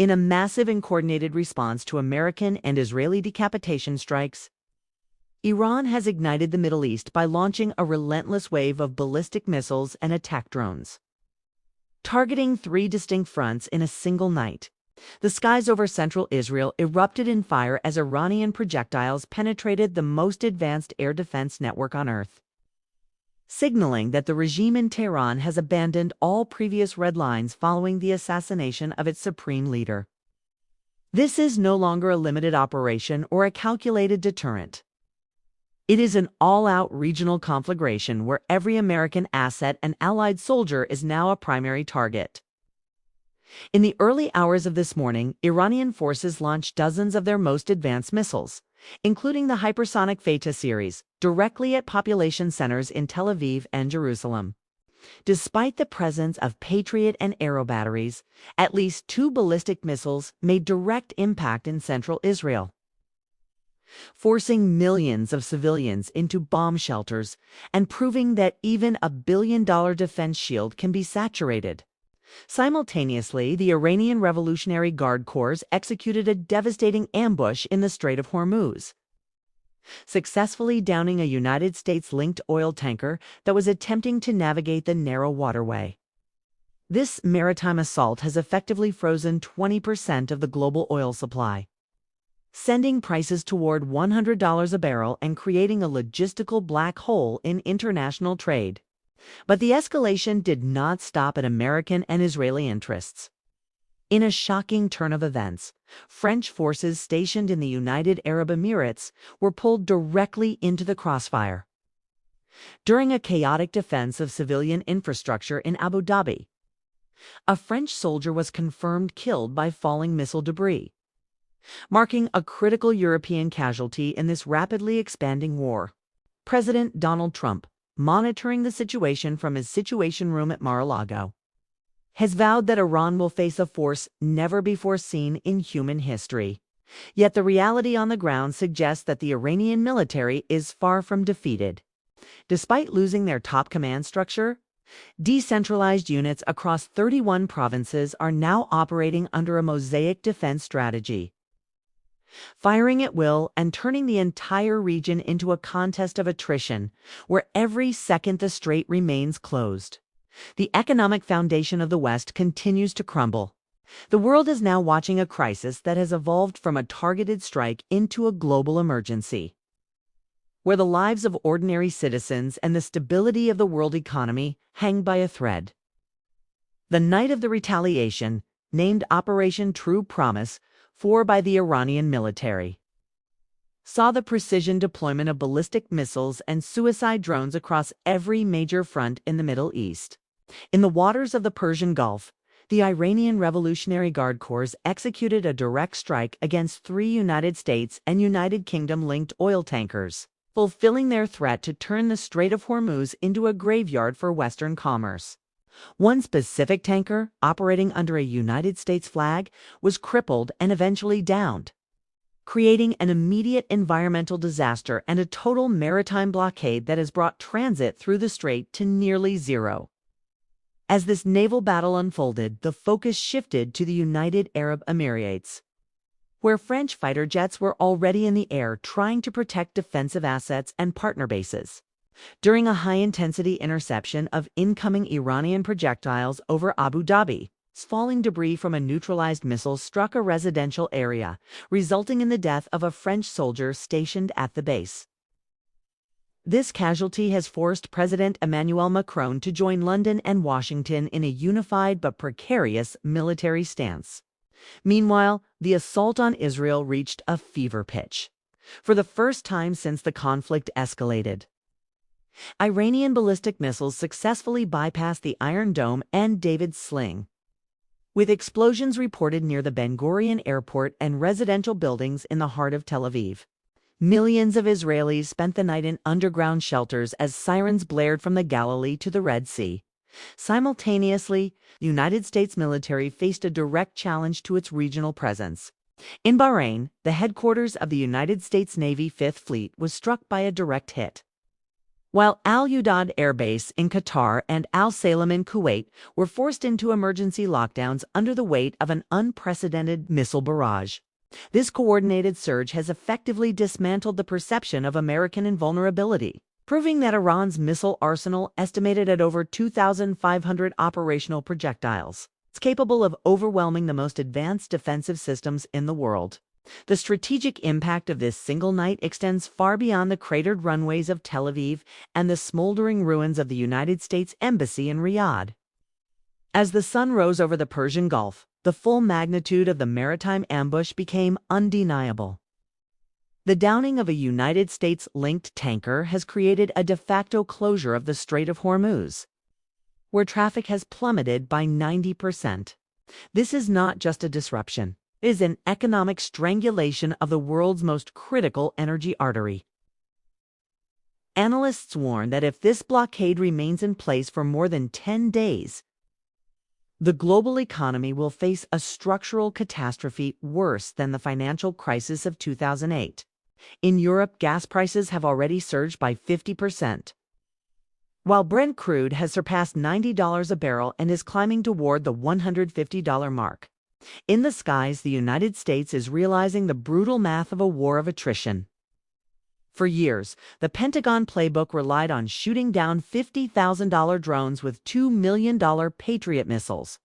In a massive and coordinated response to American and Israeli decapitation strikes, Iran has ignited the Middle East by launching a relentless wave of ballistic missiles and attack drones. Targeting 3 distinct fronts in a single night, the skies over central Israel erupted in fire as Iranian projectiles penetrated the most advanced air defense network on Earth, signaling that the regime in Tehran has abandoned all previous red lines following the assassination of its supreme leader. This is no longer a limited operation or a calculated deterrent. It is an all-out regional conflagration where every American asset and allied soldier is now a primary target. In the early hours of this morning, Iranian forces launched dozens of their most advanced missiles, including the hypersonic Feta series, directly at population centers in Tel Aviv and Jerusalem. Despite the presence of Patriot and Arrow batteries, at least 2 ballistic missiles made direct impact in central Israel, forcing millions of civilians into bomb shelters and proving that even a billion-dollar defense shield can be saturated. Simultaneously, the Iranian Revolutionary Guard Corps executed a devastating ambush in the Strait of Hormuz, successfully downing a United States-linked oil tanker that was attempting to navigate the narrow waterway. This maritime assault has effectively frozen 20% of the global oil supply, sending prices toward $100 a barrel and creating a logistical black hole in international trade. But the escalation did not stop at American and Israeli interests. In a shocking turn of events, French forces stationed in the United Arab Emirates were pulled directly into the crossfire. During a chaotic defense of civilian infrastructure in Abu Dhabi, a French soldier was confirmed killed by falling missile debris, marking a critical European casualty in this rapidly expanding war. President Donald Trump, monitoring the situation from his Situation Room at Mar-a-Lago, has vowed that Iran will face a force never before seen in human history. Yet the reality on the ground suggests that the Iranian military is far from defeated. Despite losing their top command structure, decentralized units across 31 provinces are now operating under a mosaic defense strategy, firing at will and turning the entire region into a contest of attrition, where every second the strait remains closed. The economic foundation of the West continues to crumble. The world is now watching a crisis that has evolved from a targeted strike into a global emergency, where the lives of ordinary citizens and the stability of the world economy hang by a thread. The night of the retaliation, named Operation True Promise, by the Iranian military, saw the precision deployment of ballistic missiles and suicide drones across every major front in the Middle East. In the waters of the Persian Gulf, the Iranian Revolutionary Guard Corps executed a direct strike against 3 United States and United Kingdom-linked oil tankers, fulfilling their threat to turn the Strait of Hormuz into a graveyard for Western commerce. One specific tanker, operating under a United States flag, was crippled and eventually downed, creating an immediate environmental disaster and a total maritime blockade that has brought transit through the strait to nearly zero. As this naval battle unfolded, the focus shifted to the United Arab Emirates, where French fighter jets were already in the air trying to protect defensive assets and partner bases. During a high-intensity interception of incoming Iranian projectiles over Abu Dhabi, falling debris from a neutralized missile struck a residential area, resulting in the death of a French soldier stationed at the base. This casualty has forced President Emmanuel Macron to join London and Washington in a unified but precarious military stance. Meanwhile, the assault on Israel reached a fever pitch. For the first time since the conflict escalated, Iranian ballistic missiles successfully bypassed the Iron Dome and David's Sling, with explosions reported near the Ben Gurion airport and residential buildings in the heart of Tel Aviv. Millions of Israelis spent the night in underground shelters as sirens blared from the Galilee to the Red Sea. Simultaneously, the United States military faced a direct challenge to its regional presence. In Bahrain, the headquarters of the United States Navy Fifth Fleet was struck by a direct hit, While Al Udeid Air Base in Qatar and Al Salem in Kuwait were forced into emergency lockdowns under the weight of an unprecedented missile barrage. This coordinated surge has effectively dismantled the perception of American invulnerability, proving that Iran's missile arsenal, estimated at over 2,500 operational projectiles, is capable of overwhelming the most advanced defensive systems in the world. The strategic impact of this single night extends far beyond the cratered runways of Tel Aviv and the smoldering ruins of the United States Embassy in Riyadh. As the sun rose over the Persian Gulf, the full magnitude of the maritime ambush became undeniable. The downing of a United States-linked tanker has created a de facto closure of the Strait of Hormuz, where traffic has plummeted by 90%. This is not just a disruption. It is an economic strangulation of the world's most critical energy artery. Analysts warn that if this blockade remains in place for more than 10 days, the global economy will face a structural catastrophe worse than the financial crisis of 2008. In Europe, gas prices have already surged by 50%. While Brent crude has surpassed $90 a barrel and is climbing toward the $150 mark. In the skies, the United States is realizing the brutal math of a war of attrition. For years, the Pentagon playbook relied on shooting down $50,000 drones with $2 million Patriot missiles.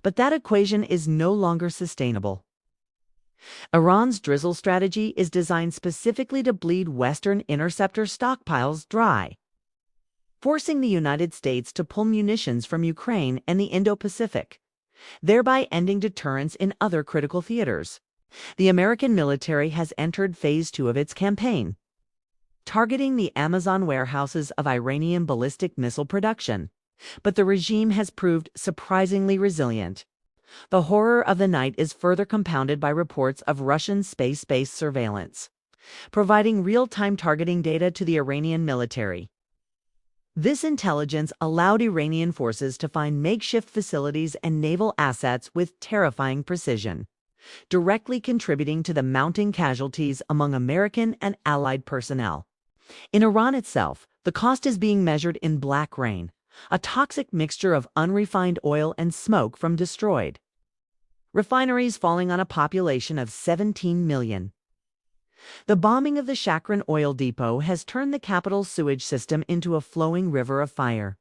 But that equation is no longer sustainable. Iran's drizzle strategy is designed specifically to bleed Western interceptor stockpiles dry, forcing the United States to pull munitions from Ukraine and the Indo-Pacific, thereby ending deterrence in other critical theaters. The American military has entered phase 2 of its campaign, targeting the Amazon warehouses of Iranian ballistic missile production. But the regime has proved surprisingly resilient. The horror of the night is further compounded by reports of Russian space-based surveillance, providing real-time targeting data to the Iranian military. This intelligence allowed Iranian forces to find makeshift facilities and naval assets with terrifying precision, directly contributing to the mounting casualties among American and allied personnel. In Iran itself, the cost is being measured in black rain, a toxic mixture of unrefined oil and smoke from destroyed refineries falling on a population of 17 million. The bombing of the Shakran oil depot has turned the capital's sewage system into a flowing river of fire.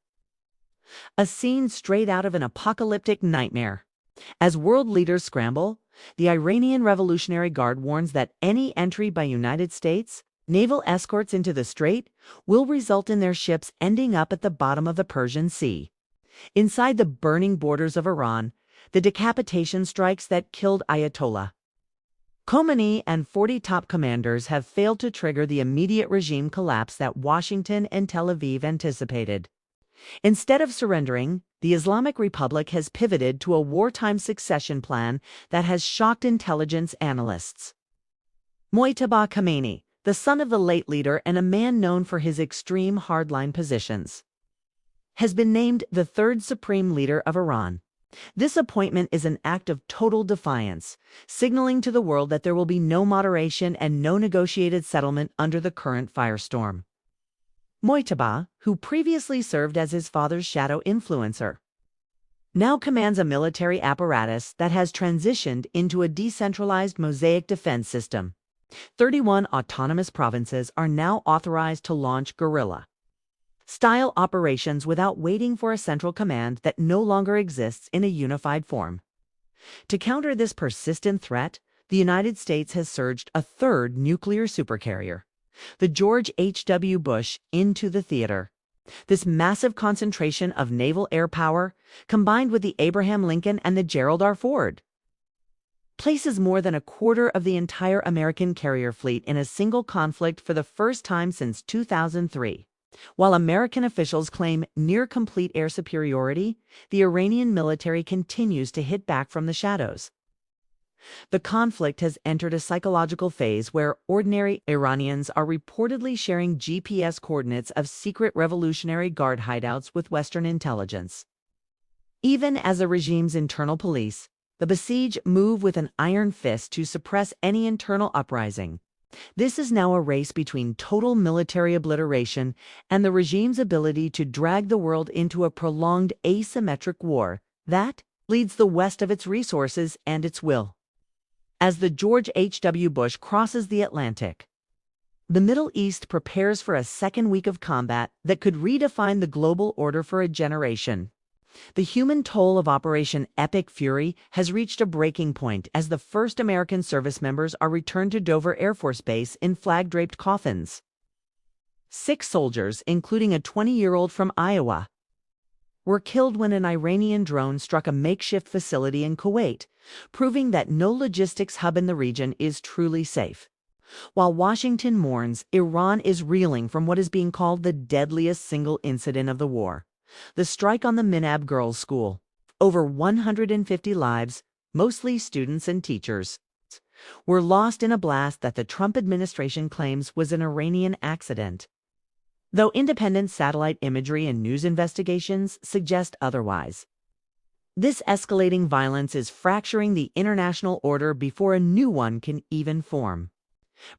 A scene straight out of an apocalyptic nightmare. As world leaders scramble, the Iranian Revolutionary Guard warns that any entry by United States naval escorts into the strait will result in their ships ending up at the bottom of the Persian Sea. Inside the burning borders of Iran, the decapitation strikes that killed Ayatollah Khomeini and 40 top commanders have failed to trigger the immediate regime collapse that Washington and Tel Aviv anticipated. Instead of surrendering, the Islamic Republic has pivoted to a wartime succession plan that has shocked intelligence analysts. Mojtaba Khomeini, the son of the late leader and a man known for his extreme hardline positions, has been named the third supreme leader of Iran. This appointment is an act of total defiance, signaling to the world that there will be no moderation and no negotiated settlement under the current firestorm. Mojtaba, who previously served as his father's shadow influencer, now commands a military apparatus that has transitioned into a decentralized mosaic defense system. 31 autonomous provinces are now authorized to launch guerrilla-style operations without waiting for a central command that no longer exists in a unified form. To counter this persistent threat, the United States has surged a third nuclear supercarrier, the George H.W. Bush, into the theater. This massive concentration of naval air power, combined with the Abraham Lincoln and the Gerald R. Ford, places more than a quarter of the entire American carrier fleet in a single conflict for the first time since 2003. While American officials claim near-complete air superiority, the Iranian military continues to hit back from the shadows. The conflict has entered a psychological phase where ordinary Iranians are reportedly sharing GPS coordinates of secret Revolutionary Guard hideouts with Western intelligence. Even as the regime's internal police, the besieged move with an iron fist to suppress any internal uprising. This is now a race between total military obliteration and the regime's ability to drag the world into a prolonged asymmetric war that leads the West of its resources and its will. As the George H.W. Bush crosses the Atlantic, the Middle East prepares for a second week of combat that could redefine the global order for a generation. The human toll of Operation Epic Fury has reached a breaking point as the first American service members are returned to Dover Air Force Base in flag-draped coffins. 6 soldiers, including a 20-year-old from Iowa, were killed when an Iranian drone struck a makeshift facility in Kuwait, proving that no logistics hub in the region is truly safe. While Washington mourns, Iran is reeling from what is being called the deadliest single incident of the war: the strike on the Minab Girls' School. Over 150 lives, mostly students and teachers, were lost in a blast that the Trump administration claims was an Iranian accident, though independent satellite imagery and news investigations suggest otherwise. This escalating violence is fracturing the international order before a new one can even form.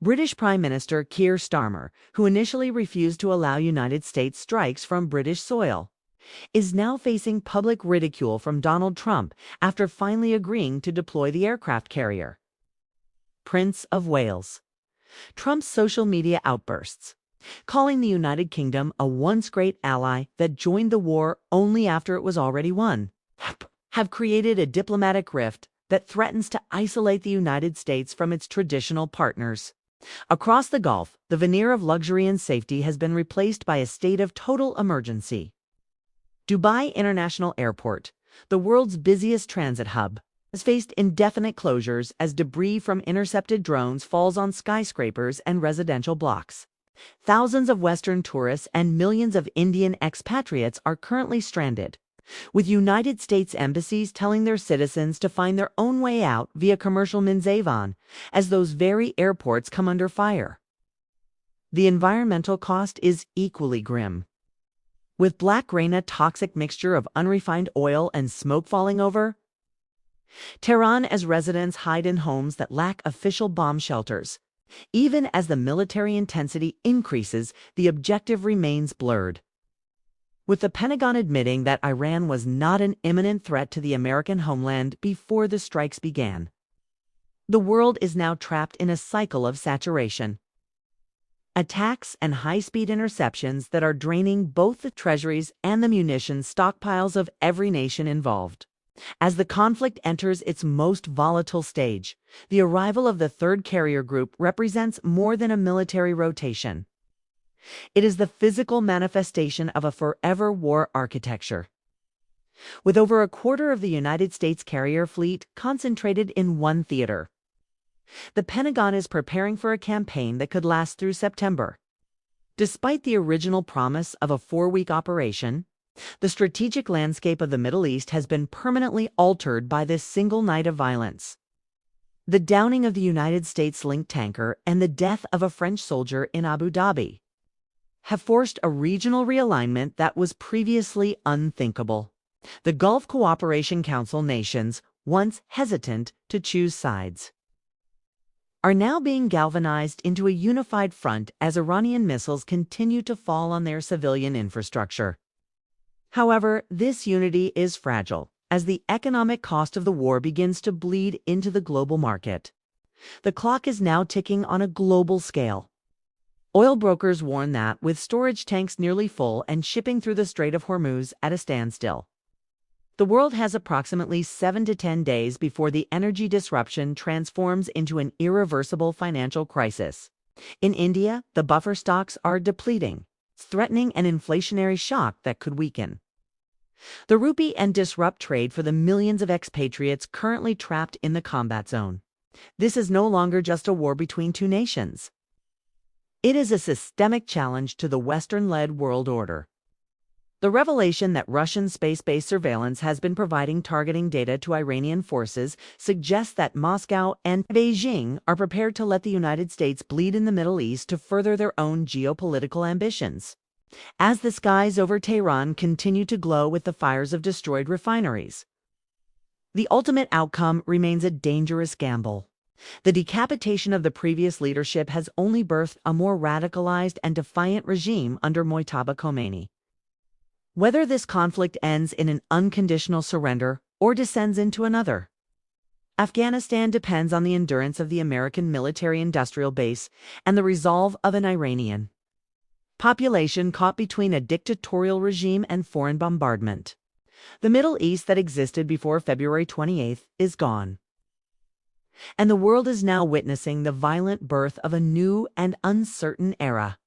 British Prime Minister Keir Starmer, who initially refused to allow United States strikes from British soil, is now facing public ridicule from Donald Trump after finally agreeing to deploy the aircraft carrier. Prince of Wales. Trump's social media outbursts, calling the United Kingdom a once great ally that joined the war only after it was already won, have created a diplomatic rift that threatens to isolate the United States from its traditional partners. Across the Gulf, the veneer of luxury and safety has been replaced by a state of total emergency. Dubai International Airport, the world's busiest transit hub, has faced indefinite closures as debris from intercepted drones falls on skyscrapers and residential blocks. Thousands of Western tourists and millions of Indian expatriates are currently stranded, with United States embassies telling their citizens to find their own way out via commercial Minzavan, as those very airports come under fire. The environmental cost is equally grim. With black rain, a toxic mixture of unrefined oil and smoke falling over Tehran as residents hide in homes that lack official bomb shelters. Even as the military intensity increases, the objective remains blurred. With the Pentagon admitting that Iran was not an imminent threat to the American homeland before the strikes began, the world is now trapped in a cycle of saturation. Attacks and high-speed interceptions that are draining both the treasuries and the munitions stockpiles of every nation involved. As the conflict enters its most volatile stage, the arrival of the third carrier group represents more than a military rotation. It is the physical manifestation of a forever war architecture. With over a quarter of the United States carrier fleet concentrated in one theater, the Pentagon is preparing for a campaign that could last through September. Despite the original promise of a 4-week operation, the strategic landscape of the Middle East has been permanently altered by this single night of violence. The downing of the United States-linked tanker and the death of a French soldier in Abu Dhabi have forced a regional realignment that was previously unthinkable. The Gulf Cooperation Council nations, once hesitant to choose sides, are now being galvanized into a unified front as Iranian missiles continue to fall on their civilian infrastructure. However, this unity is fragile as the economic cost of the war begins to bleed into the global market. The clock is now ticking on a global scale. Oil brokers warn that, with storage tanks nearly full and shipping through the Strait of Hormuz at a standstill, the world has approximately 7 to 10 days before the energy disruption transforms into an irreversible financial crisis. In India, the buffer stocks are depleting, threatening an inflationary shock that could weaken the rupee and disrupt trade for the millions of expatriates currently trapped in the combat zone. This is no longer just a war between two nations. It is a systemic challenge to the Western-led world order. The revelation that Russian space-based surveillance has been providing targeting data to Iranian forces suggests that Moscow and Beijing are prepared to let the United States bleed in the Middle East to further their own geopolitical ambitions. As the skies over Tehran continue to glow with the fires of destroyed refineries, the ultimate outcome remains a dangerous gamble. The decapitation of the previous leadership has only birthed a more radicalized and defiant regime under Mojtaba Khomeini. Whether this conflict ends in an unconditional surrender or descends into another, Afghanistan depends on the endurance of the American military-industrial base and the resolve of an Iranian population caught between a dictatorial regime and foreign bombardment. The Middle East that existed before February 28th is gone, and the world is now witnessing the violent birth of a new and uncertain era.